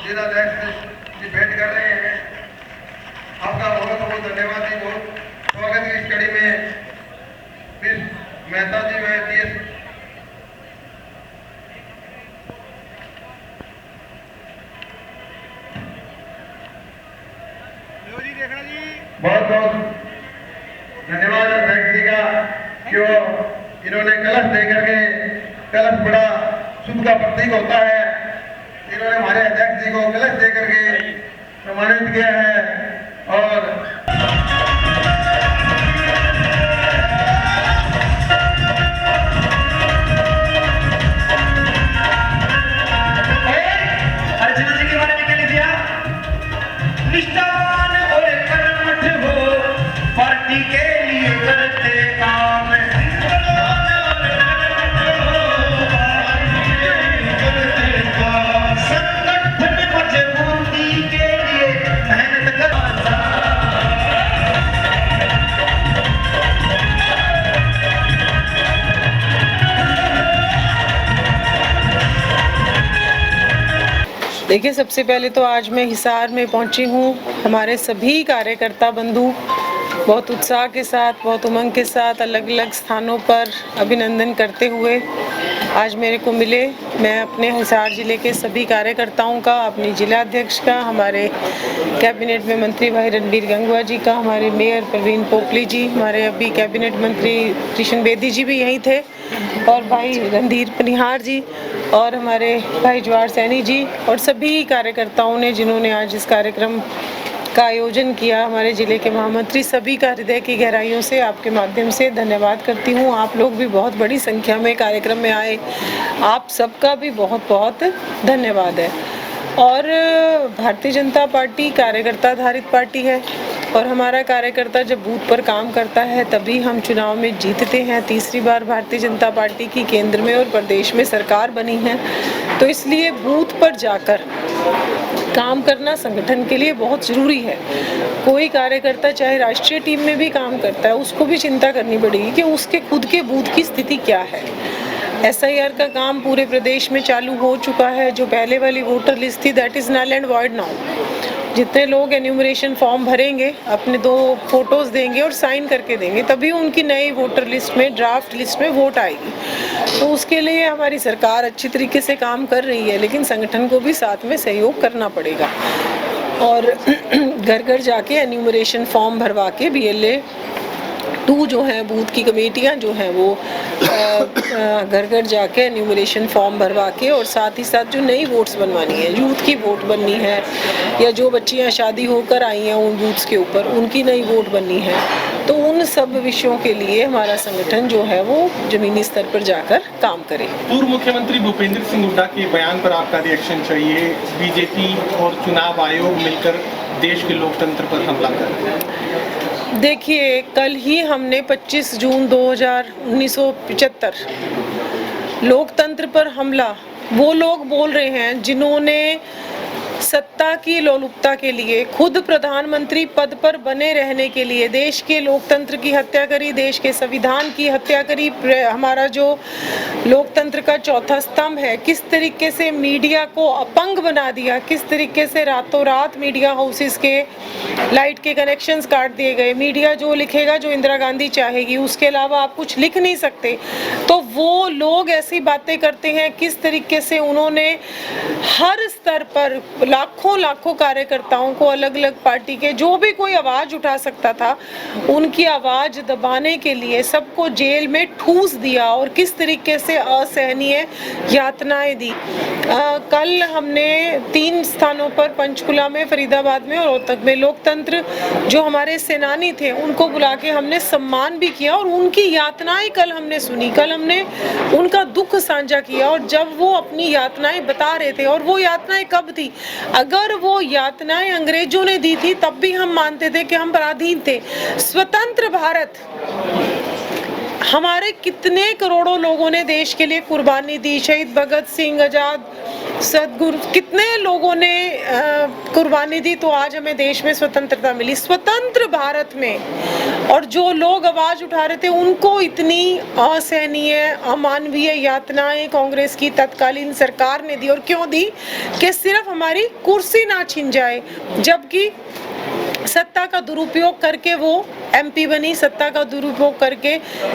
जिलाध्यक्ष जी भेंट कर रहे हैं। आपका बहुत बहुत धन्यवाद जी। बहुत स्वागत की इस कड़ी में मिस मेहता जी व DS बहुत बहुत धन्यवाद अध्यक्ष जी का कि वो इन्होंने कलश देकर के, कलश बड़ा शुभ का प्रतीक होता है, इन्होंने हमारे अध्यक्ष जी को कलश देकर के सम्मानित किया है। और अर्चना जी के बारे में क्या लिख दिया? निष्ठावान और कर्मठ हो, पार्टी के लिए करते काम। संगठन मजबूती के लिए मेहनत करता। देखिए, सबसे पहले तो आज मैं हिसार में पहुंची हूं। हमारे सभी कार्यकर्ता बंधु बहुत उत्साह के साथ, बहुत उमंग के साथ अलग अलग स्थानों पर अभिनंदन करते हुए आज मेरे को मिले। मैं अपने हिसार जिले के सभी कार्यकर्ताओं का, अपनी जिलाध्यक्ष का, हमारे कैबिनेट में मंत्री भाई रणबीर गंगवा जी का, हमारे मेयर प्रवीण पोपली जी, हमारे अभी कैबिनेट मंत्री कृष्ण बेदी जी भी यहीं थे, और भाई रणधीर पनिहार जी, और हमारे भाई जवाहर सैनी जी, और सभी कार्यकर्ताओं ने जिन्होंने आज इस कार्यक्रम का आयोजन किया। हमारे ज़िले के महामंत्री, सभी का हृदय की गहराइयों से आपके माध्यम से धन्यवाद करती हूँ। आप लोग भी बहुत बड़ी संख्या में कार्यक्रम में आए, आप सबका भी बहुत बहुत धन्यवाद है। और भारतीय जनता पार्टी कार्यकर्ता आधारित पार्टी है, और हमारा कार्यकर्ता जब बूथ पर काम करता है तभी हम चुनाव में जीतते हैं। तीसरी बार भारतीय जनता पार्टी की केंद्र में और प्रदेश में सरकार बनी है, तो इसलिए बूथ पर जाकर काम करना संगठन के लिए बहुत ज़रूरी है। कोई कार्यकर्ता चाहे राष्ट्रीय टीम में भी काम करता है, उसको भी चिंता करनी पड़ेगी कि उसके खुद के बूथ की स्थिति क्या है। SIR का काम पूरे प्रदेश में चालू हो चुका है। जो पहले वाली वोटर लिस्ट थी, that is null and void now. जितने लोग एन्यूमरेशन फॉर्म भरेंगे, अपने 2 फोटोज़ देंगे और साइन करके देंगे, तभी उनकी नई वोटर लिस्ट में, ड्राफ्ट लिस्ट में वोट आएगी। तो उसके लिए हमारी सरकार अच्छी तरीके से काम कर रही है, लेकिन संगठन को भी साथ में सहयोग करना पड़ेगा। और घर घर जाके एन्यूमरेशन फॉर्म भरवा के BLA 2 जो है, बूथ की कमेटियां जो हैं, वो घर घर जाके एन्यूमरेशन फॉर्म भरवा के, और साथ ही साथ जो नई वोट्स बनवानी है, यूथ की वोट बननी है, या जो बच्चियां शादी होकर आई हैं उन बूथ्स के ऊपर, उनकी नई वोट बननी है, तो उन सब विषयों के लिए हमारा संगठन जो है वो जमीनी स्तर पर जाकर काम करे। पूर्व मुख्यमंत्री भूपेंद्र सिंह हुड्डा के बयान पर आपका रिएक्शन चाहिए। बीजेपी और चुनाव आयोग मिलकर देश के लोकतंत्र पर हमला कर रहे हैं। देखिए, कल ही हमने 25 जून 1975 लोकतंत्र पर हमला, वो लोग बोल रहे हैं जिन्होंने सत्ता की लोलुपता के लिए, खुद प्रधानमंत्री पद पर बने रहने के लिए देश के लोकतंत्र की हत्या करी, देश के संविधान की हत्या करी। हमारा जो लोकतंत्र का चौथा स्तंभ है, किस तरीके से मीडिया को अपंग बना दिया, किस तरीके से रातों रात मीडिया हाउसेस के लाइट के कनेक्शंस काट दिए गए। मीडिया जो लिखेगा, जो इंदिरा गांधी चाहेगी, उसके अलावा आप कुछ लिख नहीं सकते। तो वो लोग ऐसी बातें करते हैं, किस तरीके से उन्होंने हर स्तर पर लाखों कार्यकर्ताओं को, अलग अलग पार्टी के जो भी कोई आवाज उठा सकता था, उनकी आवाज दबाने के लिए सबको जेल में ठूस दिया, और किस तरीके से असहनीय यातनाएं दी। कल हमने 3 स्थानों पर, पंचकुला में, फरीदाबाद में और रोहतक में, लोकतंत्र जो हमारे सेनानी थे उनको बुला के हमने सम्मान भी किया, और उनकी यातनाएं कल हमने सुनी। कल हमने उनका दुख साझा किया, और जब वो अपनी यातनाएं बता रहे थे, और वो यातनाएं कब थी? अगर वो यातनाएं अंग्रेजों ने दी थी तब भी हम मानते थे कि हम पराधीन थे। स्वतंत्र भारत हमारे कितने करोड़ों लोगों ने देश के लिए कुर्बानी दी, शहीद भगत सिंह, आजाद, सदगुरु, कितने लोगों ने कुर्बानी दी, तो आज हमें देश में स्वतंत्रता मिली, स्वतंत्र भारत में। और जो लोग आवाज उठा रहे थे उनको इतनी असहनीय, अमानवीय यातनाएं कांग्रेस की तत्कालीन सरकार ने दी। और क्यों दी? कि सिर्फ हमारी कुर्सी ना छिन जाए, जबकि सत्ता का दुरुपयोग करके वो एमपी बनी, सत्ता का दुरुपयोग करके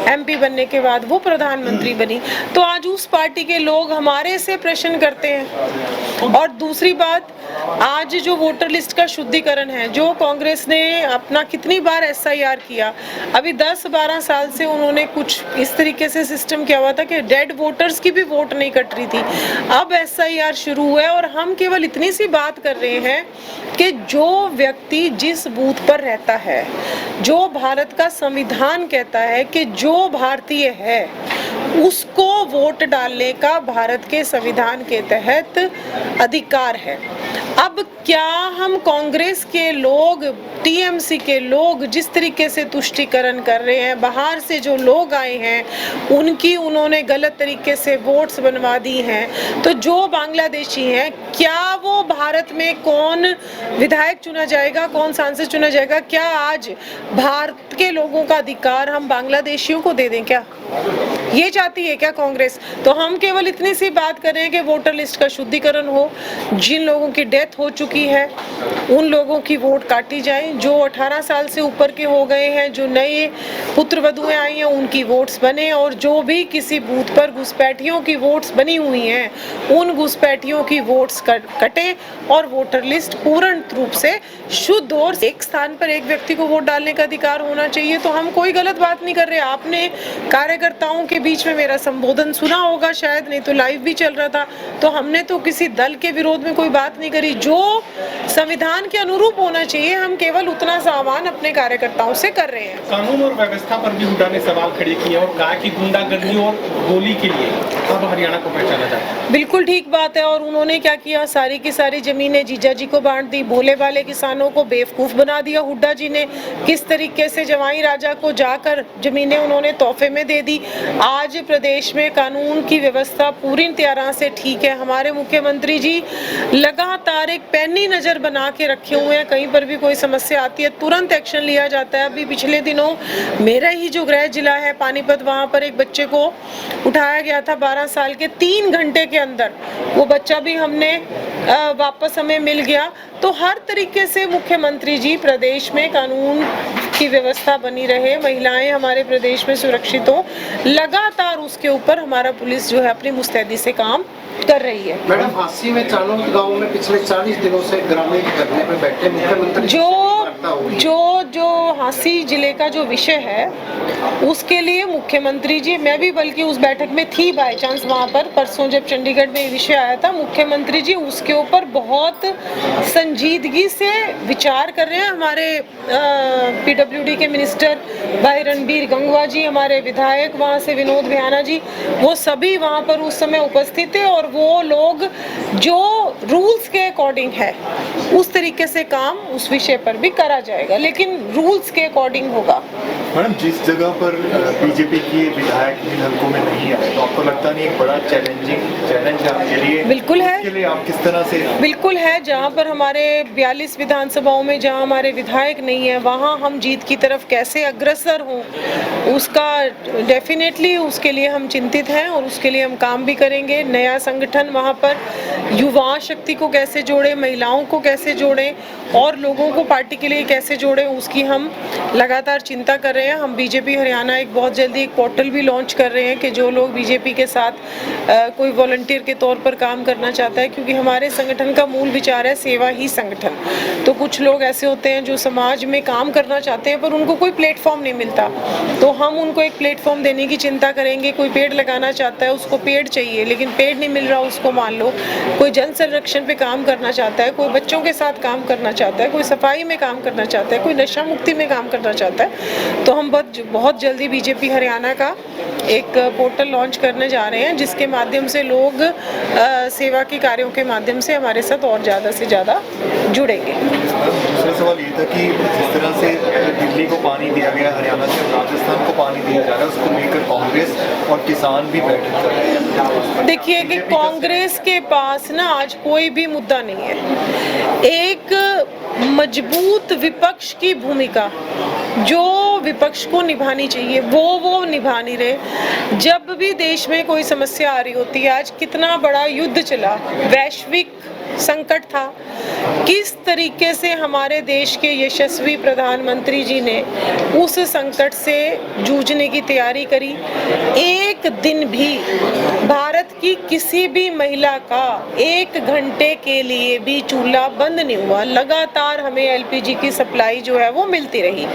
एमपी बनने के बाद वो प्रधानमंत्री बनी। तो आज उस पार्टी के लोग हमारे से प्रश्न करते हैं। और दूसरी बात, आज जो वोटर लिस्ट का शुद्धिकरण है, जो कांग्रेस ने अपना कितनी बार एसआईआर किया, अभी 10-12 साल से उन्होंने कुछ इस तरीके से सिस्टम किया हुआ था कि डेड वोटर्स की भी वोट नहीं कट रही थी। अब एसआईआर शुरू हुआ है और हम केवल इतनी सी बात कर रहे हैं कि जो व्यक्ति जिस बूथ पर रहता है, जो भारत का संविधान कहता है कि जो भारतीय है उसको वोट डालने का भारत के संविधान के तहत अधिकार है। अब क्या हम कांग्रेस के लोग, टीएमसी के लोग जिस तरीके से तुष्टीकरण कर रहे हैं, बाहर से जो लोग आए हैं उनकी उन्होंने गलत तरीके से वोट्स बनवा दी हैं, तो जो बांग्लादेशी हैं, क्या वो भारत में कौन विधायक चुना जाएगा, कौन सांसद चुना जाएगा? क्या आज भारत के लोगों का अधिकार हम बांग्लादेशियों को दे दें? क्या ये चाहती है क्या कांग्रेस? तो हम केवल इतनी सी बात कर रहे हैं कि वोटर लिस्ट का शुद्धिकरण हो, जिन लोगों की डेथ हो चुकी है उन लोगों की वोट काटी जाए, जो 18 साल से ऊपर के हो गए हैं, जो नए पुत्र वधुएं आई हैं उनकी वोट्स बने, और जो भी किसी बूथ पर घुसपैठियों की वोट्स बनी हुई हैं उन घुसपैठियों की वोट्स कटे और वोटर लिस्ट पूर्ण रूप से शुद्ध, और एक स्थान पर एक व्यक्ति को वोट डालने का अधिकार होना चाहिए। तो हम कोई गलत बात नहीं कर रहे। आपने कार्यकर्ताओं के बीच में मेरा संबोधन सुना होगा शायद, नहीं तो लाइव भी चल रहा था, तो हमने तो किसी दल के विरोध में कोई बात नहीं करी। जो संविधान के अनुरूप होना चाहिए, हम केवल उतना सा आह्वान अपने कार्यकर्ताओं से कर रहे हैं। कानून और व्यवस्था पर भी हुड्डा ने सवाल खड़े किए और कहा कि गुंडागर्दी और गोली के लिए अब हरियाणा को पहचाना जाता है। बिल्कुल ठीक बात है। और उन्होंने क्या किया, सारी की सारी जमीनें जीजा जी को बांट दी, भोले भाले किसानों को बेवकूफ बना दिया हुड्डा जी ने। किस तरीके से जवाई राजा को जाकर जमीनें उन्होंने तोहफे में दे दी। आज प्रदेश में कानून की व्यवस्था पूरी तरह से ठीक है। हमारे मुख्यमंत्री जी लगातार एक पैनी नजर बना के रखे हुए हैं, कहीं पर भी कोई समस्या आती है तुरंत एक्शन लिया जाता है। अभी पिछले दिनों मेरा ही जो गृह जिला है पानीपत, वहां पर एक बच्चे को उठाया गया था 12 साल के, 3 घंटे के अंदर वो बच्चा भी हमने वापस हमें मिल गया। तो हर तरीके से मुख्यमंत्री जी प्रदेश में कानून की व्यवस्था बनी रहे, महिलाएं हमारे प्रदेश में सुरक्षित हो, लगातार उसके ऊपर हमारा पुलिस जो है अपनी मुस्तैदी से काम कर रही है। मैडम, हांसी में चालों गांव में पिछले 40 दिनों से ग्रामीण धरने पे बैठे मुख्यमंत्री जो हांसी जिले का जो विषय है उसके लिए मुख्यमंत्री जी, मैं भी बल्कि उस बैठक में थी बाय चांस वहाँ पर, परसों जब चंडीगढ़ में ये विषय आया था, मुख्यमंत्री जी उसके ऊपर बहुत संजीदगी से विचार कर रहे हैं। हमारे पीडब्ल्यूडी के मिनिस्टर भाई रणबीर गंगवा जी, हमारे विधायक वहाँ से विनोद विहाना जी, वो सभी वहाँ पर उस समय उपस्थित थे। और वो लोग जो रूल्स के अकॉर्डिंग है उस तरीके से काम उस विषय पर भी करा जाएगा, लेकिन रूल्स के अकॉर्डिंग होगा। मैडम, जिस जगह पर बीजेपी की विधायक इन हलकों में नहीं आए, तो आपको लगता नहीं एक बड़ा चैलेंज है आपके लिए? बिल्कुल है। इसके लिए आप किस तरह से? बिल्कुल है। जहाँ पर हमारे 42 विधानसभाओं में जहाँ हमारे विधायक नहीं है, वहाँ हम जीत की तरफ कैसे अग्रसर हों, उसका डेफिनेटली उसके लिए हम चिंतित हैं और उसके लिए हम काम भी करेंगे। नया संगठन वहाँ पर युवा शक्ति को कैसे जोड़े, महिलाओं को कैसे जोड़ें और लोगों को पार्टी के लिए कैसे जोड़ें, उसकी हम लगातार चिंता कर रहे हैं। हम बीजेपी हरियाणा एक बहुत जल्दी एक पोर्टल भी लॉन्च कर रहे हैं कि जो लोग बीजेपी के साथ कोई वॉलंटियर के तौर पर काम करना चाहता है, क्योंकि हमारे संगठन का मूल विचार है सेवा ही संगठन। तो कुछ लोग ऐसे होते हैं जो समाज में काम करना चाहते हैं पर उनको कोई प्लेटफॉर्म नहीं मिलता, तो हम उनको एक प्लेटफॉर्म देने की चिंता करेंगे। कोई पेड़ लगाना चाहता है, उसको पेड़ चाहिए लेकिन पेड़ नहीं मिल रहा उसको, मान लो कोई जल संरक्षण पे काम करना चाहता है, कोई बच्चों के साथ काम करना चाहता है, कोई सफाई में काम करना चाहता है, कोई नशा मुक्ति में काम करना चाहता है, तो तो हम बहुत जल्दी बीजेपी हरियाणा का एक पोर्टल लॉन्च करने जा रहे हैं, जिसके माध्यम से लोग सेवा के कार्यों के माध्यम से हमारे साथ और ज़्यादा से ज़्यादा जुड़ेंगे। दूसरा सवाल ये था कि जिस तरह से दिल्ली को पानी दिया गया, हरियाणा से राजस्थान को पानी दिया जा रहा है, उसको लेकर कांग्रेस और किसान भी बैठक कर रहे हैं। देखिए कि कांग्रेस के पास ना आज कोई भी मुद्दा नहीं है। एक मजबूत विपक्ष की भूमिका जो विपक्ष को निभानी चाहिए वो निभा नहीं रहे। जब भी देश में कोई समस्या आ रही होती है, आज कितना बड़ा युद्ध चला, वैश्विक संकट था, किस तरीके से हमारे देश के यशस्वी प्रधानमंत्री जी ने उस संकट से जूझने की तैयारी करी। एक दिन भी भारत की किसी भी महिला का 1 घंटे के लिए भी चूल्हा बंद नहीं हुआ। लगातार हमें एलपीजी की सप्लाई जो है वो मिलती रही,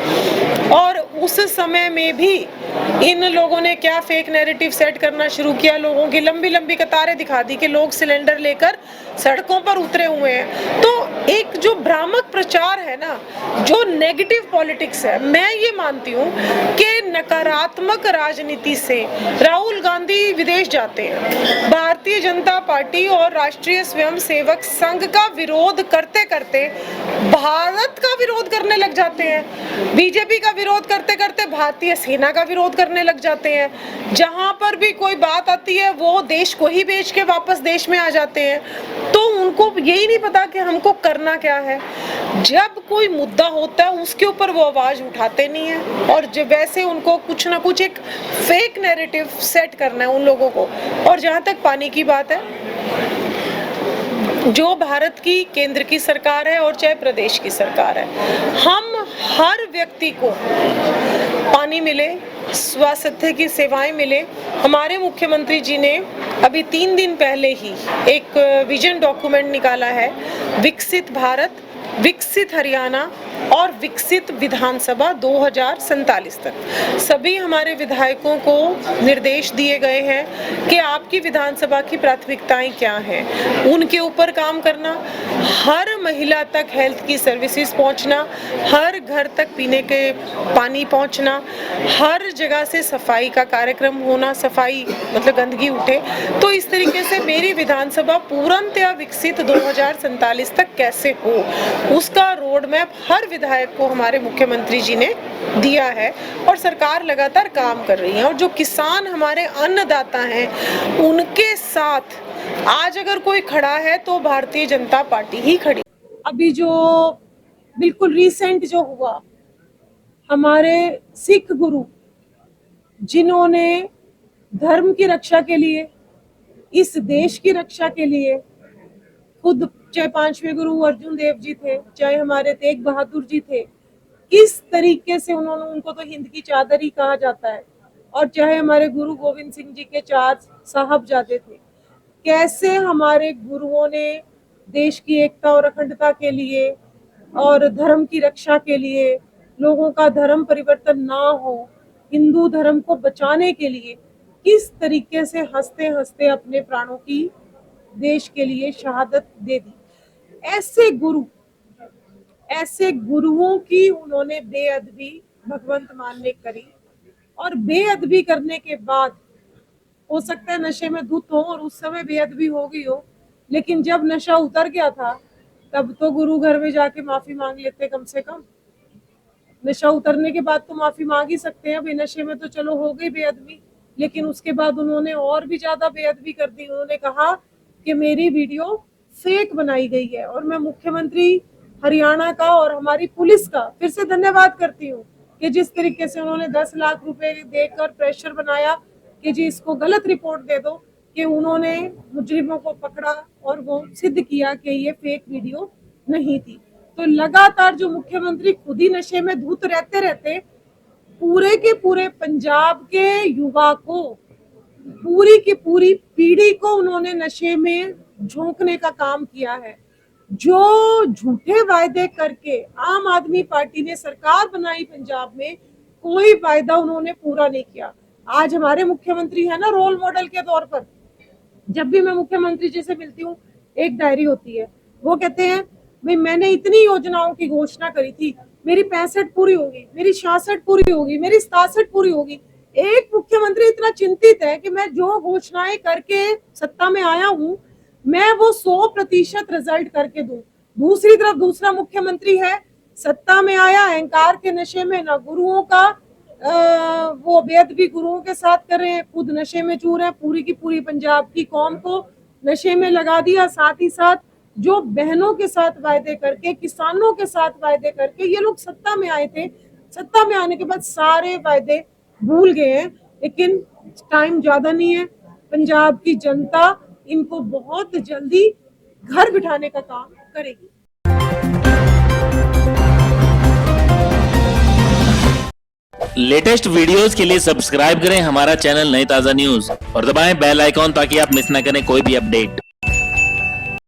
और उस समय में भी इन लोगों ने क्या फेक नैरेटिव सेट करना शुरू किया, लोगों की लंबी लंबी कतारें दिखा दी कि लोग सिलेंडर लेकर सड़कों पर उतरे हुए हैं। तो एक जो भ्रामक प्रचार है ना, जो नेगेटिव पॉलिटिक्स है, मैं ये मानती हूँ कि नकारात्मक राजनीति से राहुल गांधी विदेश जाते हैं, भारतीय जनता पार्टी और राष्ट्रीय स्वयंसेवक संघ का विरोध करते करते भारत का विरोध करने लग जाते हैं, बीजेपी का विरोध करते करते भारतीय सेना का विरोध करने लग जाते हैं। जहां पर भी कोई बात आती है वो देश को ही बेच के वापस देश में आ जाते हैं। तो उनको यही नहीं पता कि हमको करना क्या है। जब कोई मुद्दा होता है उसके ऊपर वो आवाज उठाते नहीं है, और जब वैसे उनको कुछ ना कुछ एक फेक नैरेटिव सेट करना है उन लोगों को। और जहां तक पानी की बात है, जो भारत की केंद्र की सरकार है और चाहे प्रदेश की सरकार है, हम हर व्यक्ति को पानी मिले, स्वास्थ्य की सेवाएं मिले। हमारे मुख्यमंत्री जी ने अभी 3 दिन पहले ही एक विजन डॉक्यूमेंट निकाला है, विकसित भारत, विकसित हरियाणा और विकसित विधानसभा 2047 तक। सभी हमारे विधायकों को निर्देश दिए गए हैं कि आपकी विधानसभा की प्राथमिकताएं क्या हैं, उनके ऊपर काम करना, हर महिला तक हेल्थ की सर्विसेज पहुंचना, हर घर तक पीने के पानी पहुंचना, हर जगह से सफाई का कार्यक्रम होना, सफाई मतलब गंदगी उठे। तो इस तरीके से मेरी विधानसभा पूर्णतया विकसित 2047 तक कैसे हो, उसका रोड मैप हर विधायक को हमारे मुख्यमंत्री जी ने दिया है, और सरकार लगातार काम कर रही है। और जो किसान हमारे अन्नदाता हैं, उनके साथ आज अगर कोई खड़ा है तो भारतीय जनता पार्टी ही खड़ी। अभी जो बिल्कुल रिसेंट जो हुआ, हमारे सिख गुरु जिन्होंने धर्म की रक्षा के लिए, इस देश की रक्षा के लिए खुद, चाहे 5वें गुरु अर्जुन देव जी थे, चाहे हमारे तेग बहादुर जी थे, किस तरीके से उनको तो हिंद की चादर ही कहा जाता है, और चाहे हमारे गुरु गोविंद सिंह जी के 4 साहबजादे थे, कैसे हमारे गुरुओं ने देश की एकता और अखंडता के लिए और धर्म की रक्षा के लिए, लोगों का धर्म परिवर्तन ना हो, हिंदू धर्म को बचाने के लिए किस तरीके से हंसते हंसते अपने प्राणों की देश के लिए शहादत दे दी। ऐसे गुरुओं की उन्होंने बेअदबी भगवंत मान ने करी, और बेअदबी करने के बाद हो सकता है नशे में धुत हो और उस समय बेअदबी हो गई हो, लेकिन जब नशा उतर गया था तब तो गुरु घर में जाके माफी मांग लेते। कम से कम नशा उतरने के बाद तो माफी मांग ही सकते हैं। नशे में तो चलो हो गई बेअदबी, लेकिन उसके बाद उन्होंने और भी ज्यादा बेअदबी कर दी। उन्होंने कहा कि मेरी वीडियो फेक बनाई गई है, और मैं मुख्यमंत्री हरियाणा का और हमारी पुलिस का फिर से धन्यवाद करती हूँ कि जिस तरीके से उन्होंने 10 लाख रुपए देकर प्रेशर बनाया कि जी इसको गलत रिपोर्ट दे दो, कि उन्होंने मुजरिमों को पकड़ा और वो सिद्ध किया कि ये फेक वीडियो नहीं थी। तो लगातार जो मुख्यमंत्री खुद ही नशे में धुत रहते पूरे के पूरे पंजाब के युवा को, पूरी की पूरी पीढ़ी को उन्होंने नशे में झोंकने का काम किया है। जो झूठे वायदे करके आम आदमी पार्टी ने सरकार बनाई पंजाब में, कोई वायदा उन्होंने पूरा नहीं किया। आज हमारे मुख्यमंत्री है ना रोल मॉडल के तौर पर। जब भी मैं मुख्यमंत्री जी से मिलती हूँ, एक डायरी होती है, वो कहते हैं भाई मैंने इतनी योजनाओं की घोषणा करी थी, मेरी 65 पूरी होगी, मेरी 66 पूरी होगी, मेरी 67 पूरी होगी। एक मुख्यमंत्री इतना चिंतित है कि मैं जो घोषणाएं करके सत्ता में आया हूं, मैं वो 100% रिजल्ट करके दूं। दूसरी तरफ दूसरा मुख्यमंत्री है, सत्ता में आया, अहंकार के नशे में, ना गुरुओं का वो वेद भी गुरुओं के साथ कर रहे हैं, खुद नशे में चूर है, पूरी की पूरी पंजाब की कौम को नशे में लगा दिया। साथ ही साथ जो बहनों के साथ वायदे करके, किसानों के साथ वायदे करके ये लोग सत्ता में आए थे, सत्ता में आने के बाद सारे वायदे भूल गए हैं। लेकिन टाइम ज्यादा नहीं है, पंजाब की जनता इनको बहुत जल्दी घर बिठाने का काम करेगी। लेटेस्ट वीडियोस के लिए सब्सक्राइब करें हमारा चैनल नई ताजा न्यूज और दबाएं बेल आइकॉन ताकि आप मिस ना करें कोई भी अपडेट।